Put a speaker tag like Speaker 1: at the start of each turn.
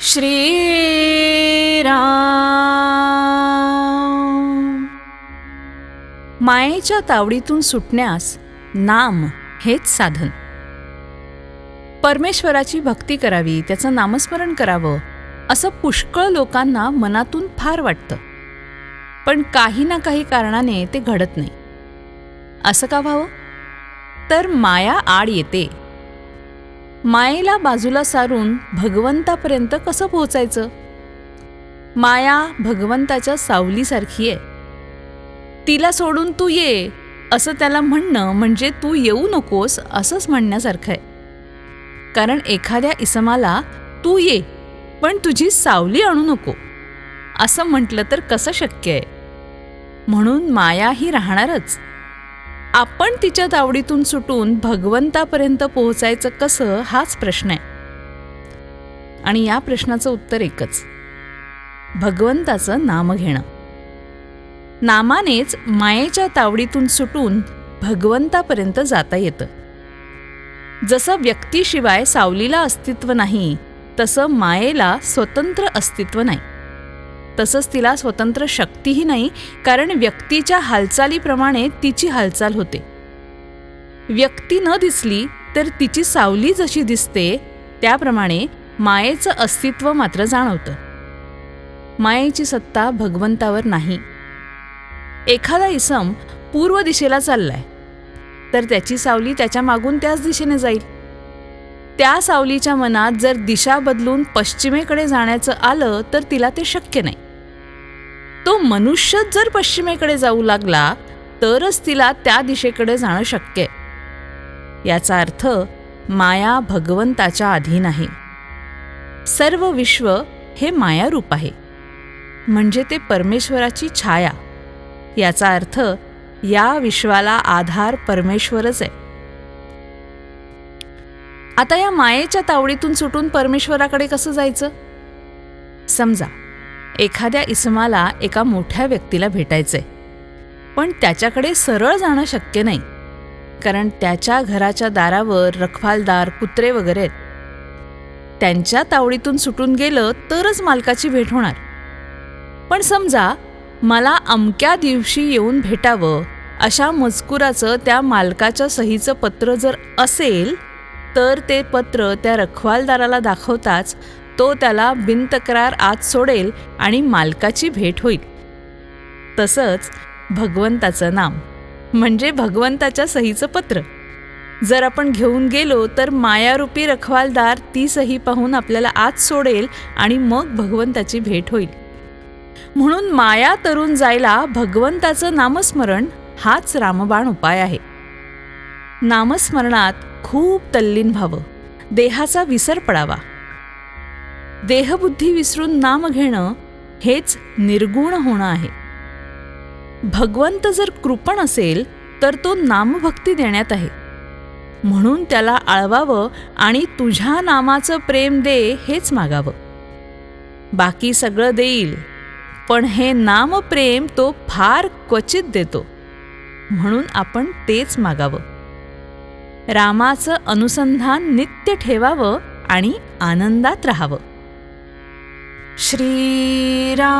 Speaker 1: श्रीराम. मायेच्या तावडीतून सुटण्यास नाम हेच साधन. परमेश्वराची भक्ती करावी, त्याचं नामस्मरण करावं असं पुष्कळ लोकांना मनातून फार वाटतं, पण काही ना काही कारणाने ते घडत नाही. असं का व्हावं? तर माया आड येते. मायेला बाजूला सारून भगवंतापर्यंत कसं पोहोचायचं? माया भगवंताच्या सावलीसारखी आहे. तिला सोडून तू ये असं त्याला म्हणणं म्हणजे तू येऊ नकोस असंच म्हणण्यासारखं आहे. कारण एखाद्या इसमाला तू ये पण तुझी सावली आणू नको असं म्हटलं तर कसं शक्य आहे? म्हणून माया ही राहणारच. आपण तिच्या तावडीतून सुटून भगवंतापर्यंत पोहोचायचं कसं हाच प्रश्न आहे. आणि या प्रश्नाचं उत्तर एकच: भगवंताचं नाम घेणं. नामानेच मायेच्या तावडीतून सुटून भगवंतापर्यंत जाता येतं. जसं व्यक्तीशिवाय सावलीला अस्तित्व नाही, तसं मायेला स्वतंत्र अस्तित्व नाही. तसंच तिला स्वतंत्र शक्तीही नाही, कारण व्यक्तीच्या हालचालीप्रमाणे तिची हालचाल होते. व्यक्ती न दिसली तर तिची सावली जशी दिसते, त्याप्रमाणे मायेचं अस्तित्व मात्र जाणवतं. मायेची सत्ता भगवंतावर नाही. एखादा इसम पूर्व दिशेला चाललाय तर त्याची सावली त्याच्या मागून त्याच दिशेने जाईल. त्या सावलीच्या मनात जर दिशा बदलून पश्चिमेकडे जाण्याचं आलं तर तिला ते शक्य नाही. तो मनुष्यच जर पश्चिमेकडे जाऊ लागला तरच तिला त्या दिशेकडे जाणं शक्य आहे. याचा अर्थ माया भगवंताच्या अधीन आहे. सर्व विश्व हे मायारूप आहे, म्हणजे ते परमेश्वराची छाया. याचा अर्थ या विश्वाला आधार परमेश्वरच आहे. आता या मायेच्या तावडीतून सुटून परमेश्वराकडे कसं जायचं? समजा एखाद्या इसमाला एका मोठ्या व्यक्तीला भेटायचंय, पण त्याच्याकडे सरळ जाणं शक्य नाही, कारण त्याच्या घराच्या दारावर रखवालदार, कुत्रे वगैरे आहेत. त्यांच्या तावडीतून सुटून गेलं तरच मालकाची भेट होणार. पण समजा मला अमक्या दिवशी येऊन भेटावं अशा मजकुराचं त्या मालकाच्या सहीचं पत्र जर असेल तर ते पत्र त्या रखवालदाराला दाखवताच तो त्याला बिनतक्रार आत सोडेल आणि मालकाची भेट होईल. तसंच भगवंताचं नाम म्हणजे भगवंताच्या सहीचं पत्र जर आपण घेऊन गेलो तर मायारूपी रखवालदार ती सही पाहून आपल्याला आत सोडेल आणि मग भगवंताची भेट होईल. म्हणून माया तरून जायला भगवंताचं नामस्मरण हाच रामबाण उपाय आहे. नामस्मरणात खूप तल्लीन व्हावं, देहाचा विसर पडावा. देहबुद्धी विसरून नाम घेणं हेच निर्गुण होणं आहे. भगवंत जर कृपण असेल तर तो नामभक्ती देण्यात आहे, म्हणून त्याला आळवावं आणि तुझ्या नामाचं प्रेम दे हेच मागावं. बाकी सगळं देईल, पण हे नामप्रेम तो फार क्वचित देतो, म्हणून आपण तेच मागावं. रामाचं अनुसंधान नित्य ठेवावं आणि आनंदात राहावं. श्रीराम.